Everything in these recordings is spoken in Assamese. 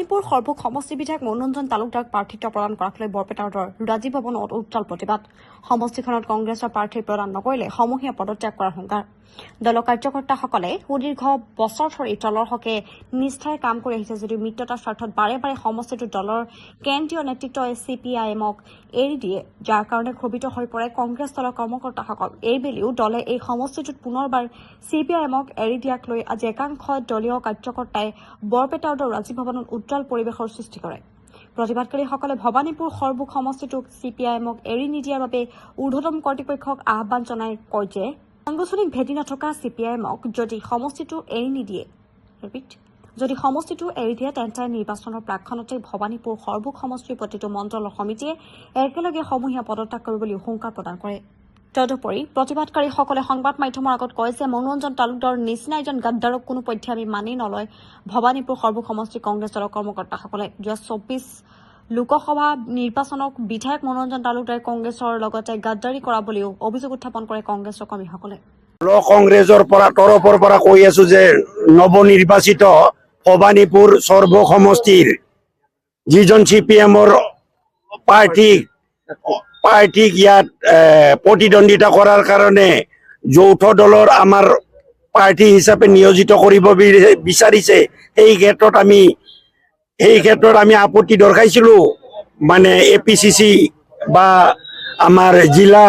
ভবানীপুৰ সৰ্বক সমষ্টি বিধায়ক মনোৰঞ্জন তালুকদাৰক প্ৰাৰ্থিত্ব প্ৰদান কৰাক লৈ বৰপেটাৰ ৰাজীৱ ভৱনত উজ্জ্বল প্ৰতিবাদ। সমষ্টিখনত কংগ্ৰেছৰ প্ৰাৰ্থী প্ৰদান নকৰিলে সমূহীয়া পদত্যাগ কৰাৰ হুংকাৰ। দলৰ কাৰ্যকৰ্তাসকলে সুদীৰ্ঘ বছৰ ধৰি দলৰ হকে নিষ্ঠাৰে কাম কৰি আহিছে যদিও মিত্ৰতাৰ স্বাৰ্থত বাৰে বাৰে সমষ্টিটোৰ দলৰ কেন্দ্ৰীয় নেতৃত্বই CPIMক এৰি দিয়ে, যাৰ কাৰণে ক্ষোভিত হৈ পৰে কংগ্ৰেছ দলৰ কৰ্মকৰ্তাসকল। এইবেলিও দলে এই সমষ্টিটোত পুনৰবাৰ CPIMক এৰি দিয়াক লৈ আজি একাংশ দলীয় কাৰ্যকৰ্তাই বৰপেটাৰ ৰাজীৱ ভৱনত উজ্জ্বল পৰিৱেশৰ সৃষ্টি কৰে। প্ৰতিবাদকাৰীসকলে ভবানীপুৰ সৰ্বক সমষ্টিটোক CPIMক এৰি নিদিয়াৰ বাবে ঊৰ্ধ্বতম কৰ্তৃপক্ষক আহ্বান জনাই কয় যে সাংগঠনিক ভেটি নথকা CPIMক যদি সমষ্টিটো এৰি দিয়ে তেন্তে নিৰ্বাচনৰ প্ৰাকখনতে ভবানীপুৰ সৰ্বক সমষ্টিৰ প্ৰতিটো মণ্ডলৰ সমিতিয়ে একেলগে সমূহীয়া পদত্যাগ কৰিব বুলি হুংকাৰ প্ৰদান কৰে। তদুপৰি প্ৰতিবাদকাৰীসকলে সংবাদ মাধ্যমৰ আগত কয় যে মনোৰঞ্জন তালুকদাৰৰ নিচিনা এজন গাদ্দাৰক কোনো পধ্যে আমি মানি নলয় ভবানীপুৰ সৰ্বক সমষ্টি কংগ্ৰেছ দলৰ কৰ্মকৰ্তাসকলে। ২০২৪ লোকসভা নিৰ্বাচনক বিধায়ক মনোৰঞ্জন তালুকদাৰে কংগ্ৰেছৰ লগতে গাদ্দাৰী কৰা বুলিও অভিযোগ উত্থাপন কৰে কংগ্ৰেছৰ কৰ্মীসকলে। কংগ্ৰেছৰ তৰফৰ পৰা কৈ আছো যে নৱনিৰ্বাচিত ভবানীপুৰ সৰ্বক সমষ্টিৰ যিজন CPMৰ প্ৰাৰ্থীক ইয়াত প্ৰতিদ্বন্দ্বিতা কৰাৰ কাৰণে যৌথ দলৰ আমাৰ প্ৰাৰ্থী হিচাপে নিয়োজিত কৰিব বিচাৰিছে। সেই ক্ষেত্ৰত আমি আপত্তি দৰ্শাইছিলো, মানে APCC বা আমাৰ জিলা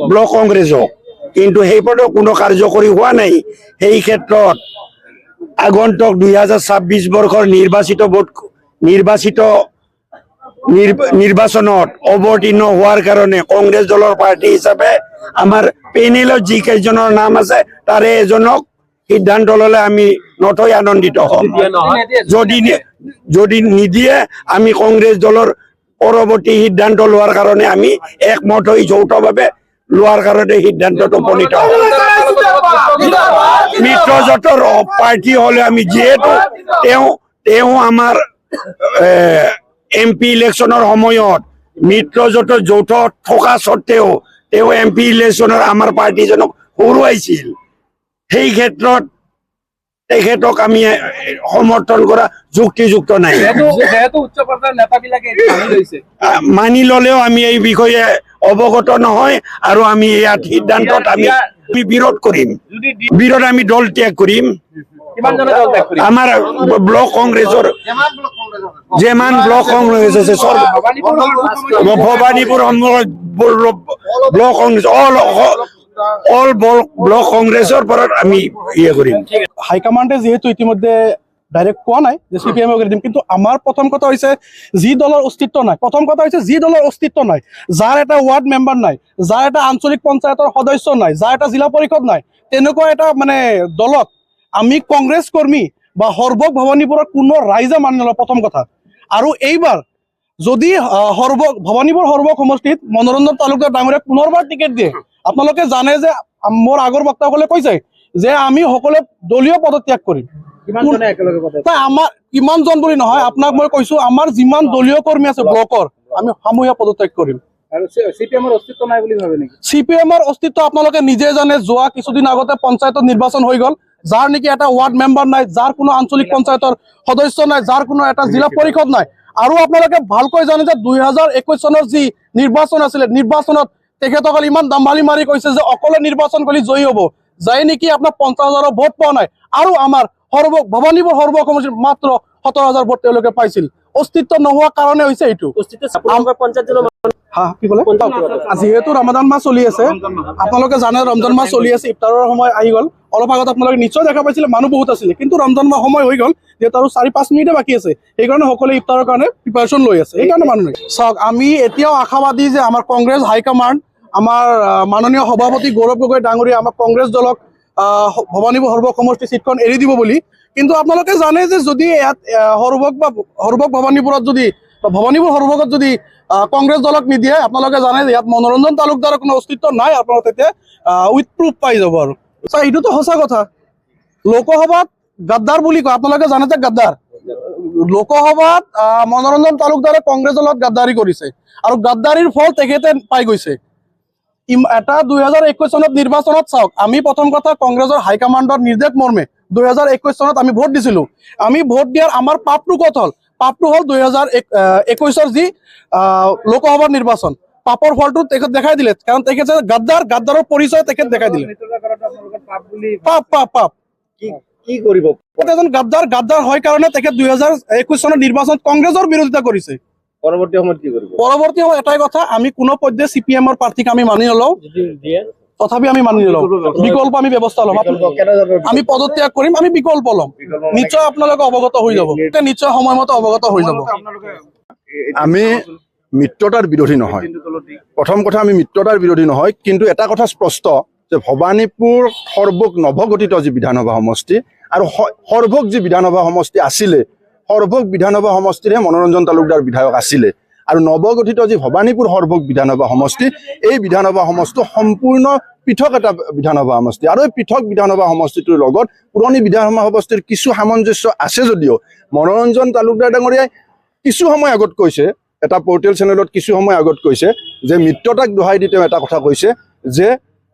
ব্লক কংগ্ৰেছক, কিন্তু সেইপদে কোনো কাৰ্যকৰী হোৱা নাই। সেই ক্ষেত্ৰত আগন্তুক 2026 বৰ্ষৰ নিৰ্বাচনত অৱতীৰ্ণ হোৱাৰ কাৰণে কংগ্ৰেছ দলৰ প্ৰাৰ্থী হিচাপে আমাৰ পেনেলত যি কেইজনৰ নাম আছে তাৰে এজনক সিদ্ধান্ত ললে আমি নথৈ আনন্দিত হম। যদি নিদিয়ে আমি কংগ্ৰেছ দলৰ পৰৱৰ্তী সিদ্ধান্ত লোৱাৰ কাৰণে আমি একমত হৈ যৌথভাৱে লোৱাৰ কাৰণে সিদ্ধান্তত উপনীত হম। মিত্ৰজোঁটৰ প্ৰাৰ্থী হলে আমি যিহেতু তেওঁ আমাৰ MP ইলেকশ্যনৰ সময়ত মিত্ৰজোঁটৰ যৌথ থকা স্বত্তেও তেওঁ MP ইলেকশ্যনৰ আমাৰ পাৰ্টিজনক হৰুৱাইছিল। সেই ক্ষেত্ৰত তেখেতক আমি সমৰ্থন কৰা যুক্তিযুক্ত নাই। মানি ললেও আমি এই বিষয়ে অৱগত নহয় আৰু আমি ইয়াত সিদ্ধান্তত আমি বিৰোধ কৰিম। আমি দল ত্যাগ কৰিম। আমাৰ ব্লক কংগ্ৰেছৰ যেমান ব্লক কংগ্ৰেছ আছে Bhabanipur block Congress all block কংগ্ৰেছৰ পৰা আমি কৰিম। হাইকমাণ্ডে যিহেতু ইতিমধ্যে ডাইৰেক্ট কোৱা নাই যে CPIMক এৰি দিম, কিন্তু আমাৰ প্ৰথম কথা হৈছে যি দলৰ অস্তিত্ব নাই, যাৰ এটা ৱাৰ্ড মেম্বাৰ নাই, যাৰ এটা আঞ্চলিক পঞ্চায়তৰ সদস্য নাই, যাৰ এটা জিলা পৰিষদ নাই, তেনেকুৱা এটা দলক আমি কংগ্ৰেছ কৰ্মী বা সৰ্বক ভবানীপুৰৰ কোনো ৰাইজে মানি নলয় প্ৰথম কথা। আৰু এইবাৰ যদি ভবানীপুৰ সৰ্বক সমষ্টিত মনোৰঞ্জন তালুকদাৰ ডাঙৰীয়াক পুনৰবাৰ টিকেট দিয়ে, আপোনালোকে জানে যে মোৰ আগৰ বক্তাসকলে কৈছে যে আমি সকলোৱে দলীয় পদত্যাগ কৰিম। আমাৰ কিমানজন বুলি নহয়, আপোনাক মই কৈছো আমাৰ যিমান দলীয় কৰ্মী আছে ব্লকৰ আমি সমূহীয়া পদত্যাগ কৰিম। CPIMৰ অস্তিত্ব নাই বুলি ভাবে নেকি? CPIMৰ অস্তিত্ব আপোনালোকে নিজে জানে। যোৱা কিছুদিন আগতে পঞ্চায়তত নিৰ্বাচন হৈ গল, যাৰ নেকি এটা ৱাৰ্ড মেম্বাৰ নাই, যাৰ কোনো আঞ্চলিক পঞ্চায়তৰ সদস্য নাই, যাৰ কোনো এটা জিলা পৰিষদ নাই। আৰু আপোনালোকে ভালকৈ জানে যে 2021 চনৰ যি নিৰ্বাচন আছিলে, নিৰ্বাচনত তেখেতসকলে ইমান দাম্বালি মাৰি কৈছে যে অকলে নিৰ্বাচন কৰি জয়ী হব, যাই নেকি আপোনাৰ 50,000 ভোট পোৱা নাই। আৰু আমাৰ ভবানীপুৰ সৰ্বক সমষ্টিৰ মাত্ৰ 17,000 ভোট তেওঁলোকে পাইছিল। অস্তিত্ব নোহোৱা কাৰণে হৈছে এইটো। যিহেতু ৰমজান মাহ চলি আছে, আপোনালোকে জানে ৰমজান মাহ চলি আছে, ইফতাৰৰ সময় আহি গল। অলপ আগত আপোনালোকে নিশ্চয় দেখা পাইছিলে মানুহ বহুত আছিলে, কিন্তু ৰমজান মাহ সময় হৈ গল, যিহেতু আৰু 4-5 মিনিটে বাকী আছে, সেইকাৰণে সকলোৱে ইফতাৰৰ কাৰণে প্ৰিপাৰেশ্যন লৈ আছে। সেইকাৰণে মানুহ নাই। চাওক, আমি এতিয়াও আশাবাদী যে আমাৰ কংগ্ৰেছ হাইকমাণ্ড, আমাৰ মাননীয় সভাপতি গৌৰৱ গগৈ ডাঙৰীয়া আমাৰ কংগ্ৰেছ দলক ভবানীপুৰ সৰ্বক সমষ্টি চিটখন এৰি দিব বুলি। কিন্তু আপোনালোকে জানে যে যদি ইয়াত সৰ্বক ভবানীপুৰত যদি ভবানীপুৰ সৰ্বকত যদি কংগ্ৰেছ দলক নিদিয়ে, আপোনালোকে জানে যে ইয়াত মনোৰঞ্জন তালুকদাৰৰ কোনো অস্তিত্ব নাই। আপোনালোকে তেতিয়া উইথ প্ৰুফ পাই যাব। আৰু এইটোতো সঁচা কথা। লোকসভাত গাদ্দাৰ বুলি কয়, আপোনালোকে জানে যে গাদ্দাৰ। লোকসভাত মনোৰঞ্জন তালুকদাৰে কংগ্ৰেছ দলত গাদ্দাৰী কৰিছে আৰু গাদ্দাৰীৰ ফল তেখেতে পাই গৈছে। এটা 2021 চনত নিৰ্বাচনত চাওক, আমি প্ৰথম কথা কংগ্ৰেছৰ হাইকমাণ্ডৰ নিৰ্দেশ মৰ্মে 2021 চনত আমি ভোট দিছিলো। আমি ভোট দিয়াৰ আমাৰ পাপটো ক'ত হ'ল? পাপটো হ'ল 2021 যি লোকসভাৰ নিৰ্বাচন। পাপৰ ফলটো তেখেত দেখাই দিলে, কাৰণ তেখেত গাদ্দাৰৰ পৰিচয় তেখেত দেখাই দিলে। পাপ কি কৰিব? এজন গাদ্দাৰ হয় কাৰণে তেখেত 2021 চনৰ নিৰ্বাচনত কংগ্ৰেছৰ বিৰোধিতা কৰিছে। পৰৱৰ্তী সময়ত কি কৰিব? পৰৱৰ্তী সময়ত এটাই কথা, আমি কোনো পৰ্যায়ে CPM-ৰ প্ৰাৰ্থীক আমি মানি নলওঁ, তথাপি আমি মানি নলওঁ। বিকল্প আমি ব্যৱস্থা ল'ম। আমি পদত্যাগ কৰিম, আমি বিকল্প ল'ম। নিশ্চয় আপোনালোকে অৱগত হৈ যাব, নিশ্চয় সময়মতে অৱগত হৈ যাব। আমি মিত্ৰতাৰ বিৰোধী নহয়। প্ৰথম কথা, আমি মিত্ৰতাৰ বিৰোধী নহয়, কিন্তু এটা কথা স্পষ্ট যে ভবানীপুৰ সৰ্বক নৱগঠিত যি বিধানসভা সমষ্টি আৰু সৰ্বক যি বিধানসভা সমষ্টি আছিলে, সৰ্বক বিধানসভা সমষ্টিৰহে মনোৰঞ্জন তালুকদাৰ বিধায়ক আছিলে, আৰু নৱগঠিত যি ভবানীপুৰ সৰ্বক বিধানসভা সমষ্টি, এই বিধানসভা সমষ্টি সম্পূৰ্ণ পৃথক এটা বিধানসভা সমষ্টি। আৰু এই পৃথক বিধানসভা সমষ্টিটোৰ লগত পুৰণি বিধানসভা সমষ্টিৰ কিছু সামঞ্জস্য আছে যদিও মনোৰঞ্জন তালুকদাৰ ডাঙৰীয়াই কিছু সময় আগত কৈছে, এটা পৰ্টেল চেনেলত কিছু সময় আগত কৈছে যে মিত্ৰতাক দোহাই দি তেওঁ এটা কথা কৈছে যে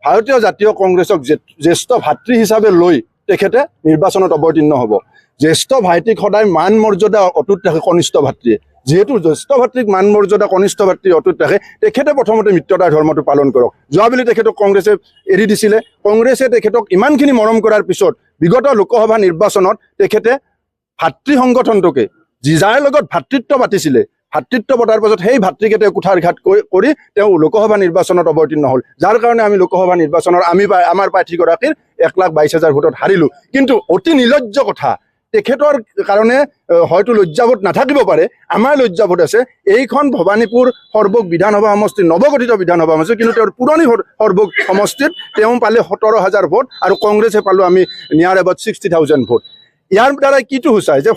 ভাৰতীয় জাতীয় কংগ্ৰেছক জ্যেষ্ঠ ভাতৃ হিচাপে লৈ তেখেতে নিৰ্বাচনত অৱতীৰ্ণ হ'ব। জ্যেষ্ঠ ভাইটিক সদায় মান মৰ্যাদা অটুট ৰাখে কনিষ্ঠ ভাতৃয়ে। যিহেতু জ্যেষ্ঠ ভাতৃক মান মৰ্যাদা কনিষ্ঠ ভাতৃ অটুট ৰাখে, তেখেতে প্ৰথমতে মিত্ৰতাৰ ধৰ্মটো পালন কৰক। যোৱাবেলি তেখেতক কংগ্ৰেছে এৰি দিছিলে। কংগ্ৰেছে তেখেতক ইমানখিনি মৰম কৰাৰ পিছত বিগত লোকসভা নিৰ্বাচনত তেখেতে ভাতৃ সংগঠনটোকে, যাৰ লগত ভাতৃত্ব পাতিছিলে, ভাতৃত্ব পতাৰ পাছত সেই ভাতৃকে তেওঁ কুঠাৰঘাত কৰি তেওঁ লোকসভা নিৰ্বাচনত অৱতীৰ্ণ হ'ল, যাৰ কাৰণে আমি লোকসভা নিৰ্বাচনৰ আমাৰ প্ৰাৰ্থীগৰাকীৰ 1,22,000 ভোটত হাৰিলোঁ। কিন্তু অতি নিৰ্লজ্জ কথা, তেখেতৰ কাৰণে হয়তো লজ্জাবোধ নাথাকিব পাৰে, আমাৰ লজ্জাবোধ আছে। এইখন ভবানীপুৰ সৰ্বক বিধানসভা সমষ্টি, নৱগঠিত বিধানসভা সমষ্টি, কিন্তু তেওঁৰ পুৰণি সৰ্বক সমষ্টিত তেওঁ পালে 17,000 ভোট আৰু কংগ্ৰেছে পালোঁ আমি নিয়াৰ এবাউট 60,000 ভোট। ইয়াৰ দ্বাৰাই কিটো সূচায় যে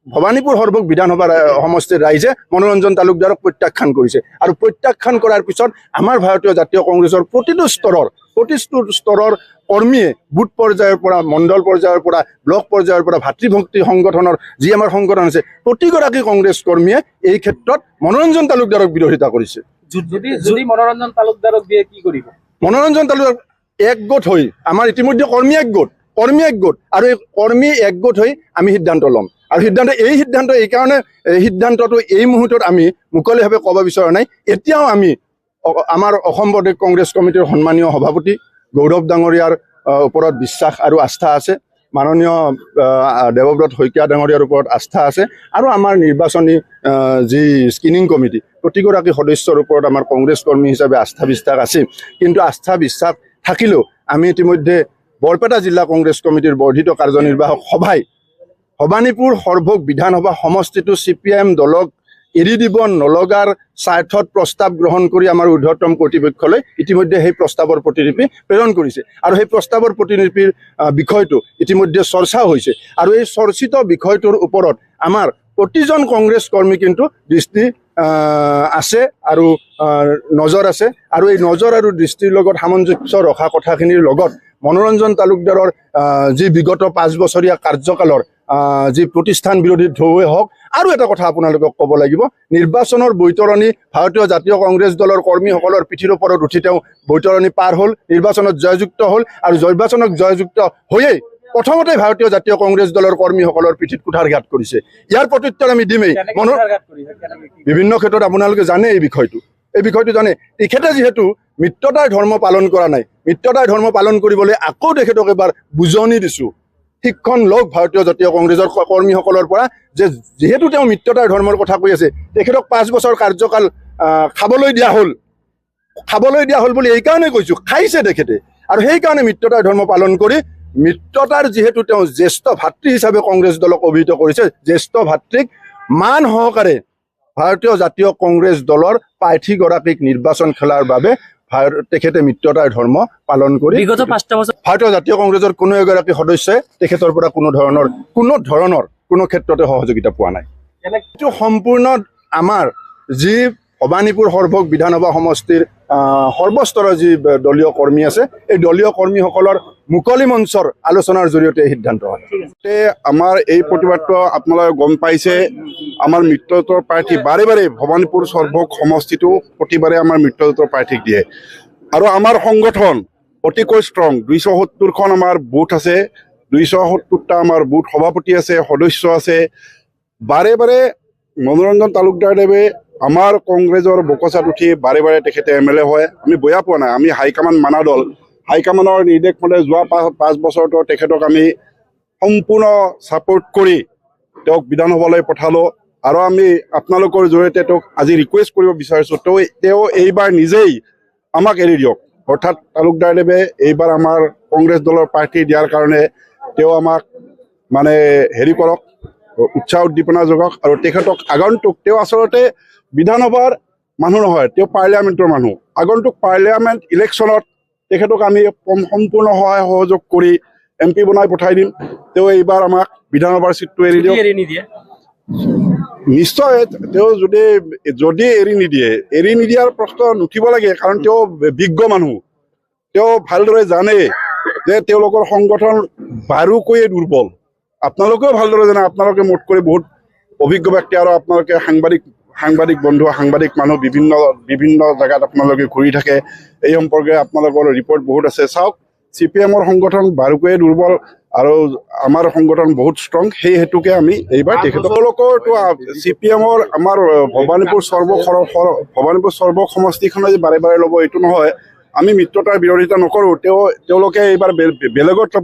ভবানীপুৰ সৰ্বক বিধানসভা সমষ্টিৰ ৰাইজে মনোৰঞ্জন তালুকদাৰক প্ৰত্যাখ্যান কৰিছে, আৰু প্ৰত্যাখ্যান কৰাৰ পিছত আমাৰ ভাৰতীয় জাতীয় কংগ্ৰেছৰ প্ৰতিটো স্তৰৰ কৰ্মীয়ে বুথ পৰ্যায়ৰ পৰা, মণ্ডল পৰ্যায়ৰ পৰা, ব্লক পৰ্যায়ৰ পৰা, ভাতৃভক্তি সংগঠনৰ যি আমাৰ সংগঠন আছে, প্ৰতিগৰাকী কংগ্ৰেছ কৰ্মীয়ে এই ক্ষেত্ৰত মনোৰঞ্জন তালুকদাৰক বিৰোধিতা কৰিছে। যদি মনোৰঞ্জন তালুকদাৰক দিয়ে কি কৰিব? মনোৰঞ্জন তালুকদাৰ একগোট হৈ, আমাৰ ইতিমধ্যে কৰ্মী একগোট, আৰু এই কৰ্মী একগোট হৈ আমি সিদ্ধান্ত ল'ম। আৰু সিদ্ধান্তটো এই মুহূৰ্তত আমি মুকলিভাৱে ক'ব বিচৰা নাই। এতিয়াও আমি আমাৰ অসম প্ৰদেশ কংগ্ৰেছ কমিটিৰ সন্মানীয় সভাপতি গৌৰৱ ডাঙৰীয়াৰ ওপৰত বিশ্বাস আৰু আস্থা আছে, মাননীয় দেৱব্ৰত শইকীয়া ডাঙৰীয়াৰ ওপৰত আস্থা আছে, আৰু আমাৰ নিৰ্বাচনী যি স্ক্ৰিনিং কমিটি, প্ৰতিগৰাকী সদস্যৰ ওপৰত আমাৰ কংগ্ৰেছ কৰ্মী হিচাপে আস্থা বিশ্বাস আছে। কিন্তু আস্থা বিশ্বাস থাকিলেও আমি ইতিমধ্যে বৰপেটা জিলা কংগ্ৰেছ কমিটিৰ বৰ্ধিত কাৰ্যনিৰ্বাহক সভাই ভবানীপুৰ সৰ্বক বিধানসভা সমষ্টিটো CPM দলক এৰি দিব নলগাৰ স্বাৰ্থত প্ৰস্তাৱ গ্ৰহণ কৰি আমাৰ ঊৰ্ধ্বতম কৰ্তৃপক্ষলৈ ইতিমধ্যে সেই প্ৰস্তাৱৰ প্ৰতিলিপি প্ৰেৰণ কৰিছে, আৰু সেই প্ৰস্তাৱৰ প্ৰতিলিপিৰ বিষয়টো ইতিমধ্যে চৰ্চাও হৈছে। আৰু এই চৰ্চিত বিষয়টোৰ ওপৰত আমাৰ প্ৰতিজন কংগ্ৰেছ কৰ্মী কিন্তু দৃষ্টি আছে আৰু নজৰ আছে, আৰু এই নজৰ আৰু দৃষ্টিৰ লগত সামঞ্জস্য ৰখা কথাখিনিৰ লগত মনোৰঞ্জন তালুকদাৰৰ যি বিগত 5 বছৰীয়া কাৰ্যকালৰ যি প্ৰতিষ্ঠান বিৰোধী ঢৌৱে হওক, আৰু এটা কথা আপোনালোকক ক'ব লাগিব, নিৰ্বাচনৰ বৈতৰণি ভাৰতীয় জাতীয় কংগ্ৰেছ দলৰ কৰ্মীসকলৰ পিঠিৰ ওপৰত উঠি তেওঁ বৈতৰণি পাৰ হ'ল, নিৰ্বাচনত জয়যুক্ত হ'ল, আৰু নিৰ্বাচনত জয়যুক্ত হৈয়েই প্ৰথমতে ভাৰতীয় জাতীয় কংগ্ৰেছ দলৰ কৰ্মীসকলৰ পিঠিত কুঠাৰঘাত কৰিছে। ইয়াৰ প্ৰত্যুত্তৰ আমি দিমেই। বিভিন্ন ক্ষেত্ৰত আপোনালোকে জানে এই বিষয়টো জানে। তেখেতে যিহেতু মিত্ৰতাৰ ধৰ্ম পালন কৰা নাই, মিত্ৰতাৰ ধৰ্ম পালন কৰিবলৈ আকৌ তেখেতক এবাৰ বুজনি দিছোঁ, শিক্ষণ লওক ভাৰতীয় জাতীয় কংগ্ৰেছৰ কৰ্মীসকলৰ পৰা, যে যিহেতু তেওঁ মিত্ৰতাৰ ধৰ্মৰ কথা কৈ আছে, তেখেতক 5 বছৰ কাৰ্যকাল খাবলৈ দিয়া হ'ল বুলি এইকাৰণে কৈছোঁ, খাইছে তেখেতে, আৰু সেইকাৰণে মিত্ৰতাৰ ধৰ্ম পালন কৰি মিত্ৰতাৰ যিহেতু তেওঁ জ্যেষ্ঠ ভাতৃ হিচাপে কংগ্ৰেছ দলক অভিহিত কৰিছে, জ্যেষ্ঠ ভাতৃক মান সহকাৰে ভাৰতীয় জাতীয় কংগ্ৰেছ দলৰ প্ৰাৰ্থীগৰাকীক নিৰ্বাচন খেলাৰ বাবে তেখেতে মিত্ৰতাৰ ধৰ্ম পালন কৰি বিগত 5টা বছৰ ভাৰতীয় জাতীয় কংগ্ৰেছৰ কোনো এগৰাকী সদস্যই তেখেতৰ পৰা কোনো ক্ষেত্ৰতে সহযোগিতা পোৱা নাই। এইটো সম্পূৰ্ণ আমাৰ যি ভবানীপুৰ সৰ্বক বিধানসভা সমষ্টিৰ সৰ্বস্তৰৰ যি দলীয় কৰ্মী আছে, এই দলীয় কৰ্মীসকলৰ মুকলি মঞ্চৰ আলোচনাৰ জৰিয়তে সিদ্ধান্ত হয়। আমাৰ এই প্ৰতিবাদটো আপোনালোকে গম পাইছে, আমাৰ মিত্ৰজোঁটৰ প্ৰাৰ্থী বাৰে ভবানীপুৰ সৰ্বক সমষ্টিটো প্ৰতিবাৰে আমাৰ মিত্ৰজোঁটৰ প্ৰাৰ্থীক দিয়ে, আৰু আমাৰ সংগঠন অতিকৈ ষ্ট্ৰং, 270খন আমাৰ বুথ আছে, 270টা আমাৰ বুথ সভাপতি আছে, সদস্য আছে। বাৰে বাৰে মনোৰঞ্জন তালুকদাৰদেৱে আমাৰ কংগ্ৰেছৰ বকচাত উঠি বাৰে বাৰে তেখেতে MLA হয়। আমি বেয়া পোৱা নাই, আমি হাইকমাণ্ড মানা দল। হাইকমাণ্ডৰ নিৰ্দেশ মতে যোৱা 5 বছৰতো তেখেতক আমি সম্পূৰ্ণ ছাপোৰ্ট কৰি তেওঁক বিধানসভালৈ পঠালোঁ। আৰু আমি আপোনালোকৰ জৰিয়তে তেওঁক আজি ৰিকুৱেষ্ট কৰিব বিচাৰিছোঁ, তেওঁ এইবাৰ নিজেই আমাক এৰি দিয়ক। অৰ্থাৎ তালুকদাৰদেৱে এইবাৰ আমাৰ কংগ্ৰেছ দলৰ প্ৰাৰ্থী দিয়াৰ কাৰণে তেওঁ আমাক মানে হেৰি কৰক, উৎসাহ উদ্দীপনা যোগাওক। আৰু তেখেতক আগন্তুক, তেওঁ আচলতে বিধানসভাৰ মানুহ নহয়, তেওঁ পাৰ্লিয়ামেণ্টৰ মানুহ। আগন্তুক পাৰ্লিয়ামেণ্ট ইলেকশ্যনত তেখেতক আমি সম্পূৰ্ণ সহায় সহযোগ কৰি MP বনাই পঠাই দিম। তেওঁ এইবাৰ আমাক বিধানসভাৰ চিটটো এৰি দিয়ক। এৰি নিদিয়ে নিশ্চয় তেওঁ যদি এৰি নিদিয়াৰ প্ৰশ্ন নুঠিব লাগে, কাৰণ তেওঁ বিজ্ঞ মানুহ। তেওঁ ভালদৰে জানে যে তেওঁলোকৰ সংগঠন বাৰুকৈয়ে দুৰ্বল। আপোনালোকেও ভালদৰে জানে, আপোনালোকে মোতকৈ বহুত অভিজ্ঞ ব্যক্তি, আৰু আপোনালোকে সাংবাদিক বন্ধু, সাংবাদিক মানুহ, বিভিন্ন জেগাত আপোনালোকে ঘূৰি থাকে। এই সম্পৰ্কে আপোনালোকৰ ৰিপৰ্ট বহুত আছে। চাওক, CPM-ৰ সংগঠন বাৰুকৈয়ে দুৰ্বল আৰু আমাৰ সংগঠন বহুত ষ্ট্ৰং। সেই হেতুকে আমি এইবাৰ তেখেতলোকৰতো CPM-ৰ আমাৰ ভবানীপুৰ সৰ্ব সমষ্টিখনে যে বাৰে বাৰে ল'ব এইটো নহয়। আমি মিত্ৰতাৰ বিৰোধিতা নকৰোঁ। তেওঁলোকে এইবাৰ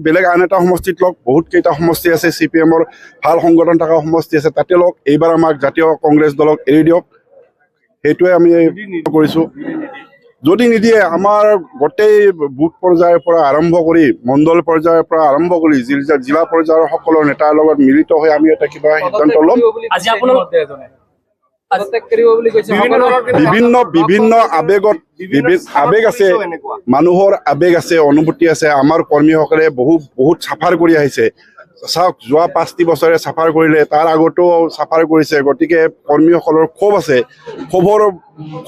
বেলেগ আন এটা সমষ্টিত লওক। বহুত কেইটা সমষ্টি আছে CPM-ৰ ভাল সংগঠন থকা সমষ্টি আছে, তাতে লওক। এইবাৰ আমাক জাতীয় কংগ্ৰেছ দলক এৰি দিয়ক, সেইটোৱে আমি কৰিছোঁ। যদি নিদিয়ে, আমাৰ গোটেই বুথ পৰ্যায়ৰ পৰা আৰম্ভ কৰি মণ্ডল পৰ্যায়ৰ পৰা আৰম্ভ কৰি জিলা পৰ্যায়ৰ সকলো নেতাৰ লগত মিলিত হৈ আমি এটা কিবা সিদ্ধান্ত ল'ম। আজি আপোনালোক বিভিন্ন আবেগ আছে, মানুহৰ আবেগ আছে, অনুভূতি আছে। আমাৰ কৰ্মীসকলে বহুত চাফাৰ কৰি আহিছে। চাওক, যোৱা 5টি বছৰে চাফাৰ কৰিলে, তাৰ আগতো চাফাৰ কৰিছে। গতিকে কৰ্মীসকলৰ ক্ষোভ আছে।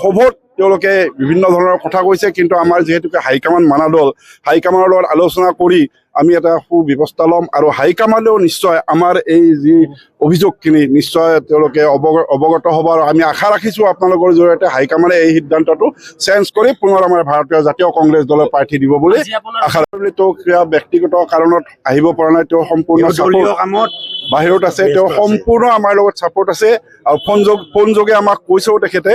ক্ষোভত তেওঁলোকে বিভিন্ন ধৰণৰ কথা কৈছে। কিন্তু আমাৰ যিহেতুকে হাইকমাণ্ড মানা দল, হাইকমাণ্ডৰ লগত আলোচনা কৰি আমি এটা সুব্যৱস্থা ল'ম। আৰু হাইকমাণ্ডেও নিশ্চয় আমাৰ এই যি অভিযোগখিনি নিশ্চয় তেওঁলোকে অৱগত হ'ব। আৰু আমি আশা ৰাখিছোঁ আপোনালোকৰ জৰিয়তে হাইকমাণ্ডে এই সিদ্ধান্তটো চেঞ্জ কৰি পুনৰ আমাৰ ভাৰতীয় জাতীয় কংগ্ৰেছ দলৰ প্ৰাৰ্থী দিব বুলি আশা ৰাখিছোঁ। তেওঁ কিবা ব্যক্তিগত কাৰণত আহিব পৰা নাই, তেওঁ সম্পূৰ্ণ কামত বাহিৰত আছে। তেওঁ সম্পূৰ্ণ আমাৰ লগত ছাপোৰ্ট আছে। আৰু ফোনযোগে আমাক কৈছেও তেখেতে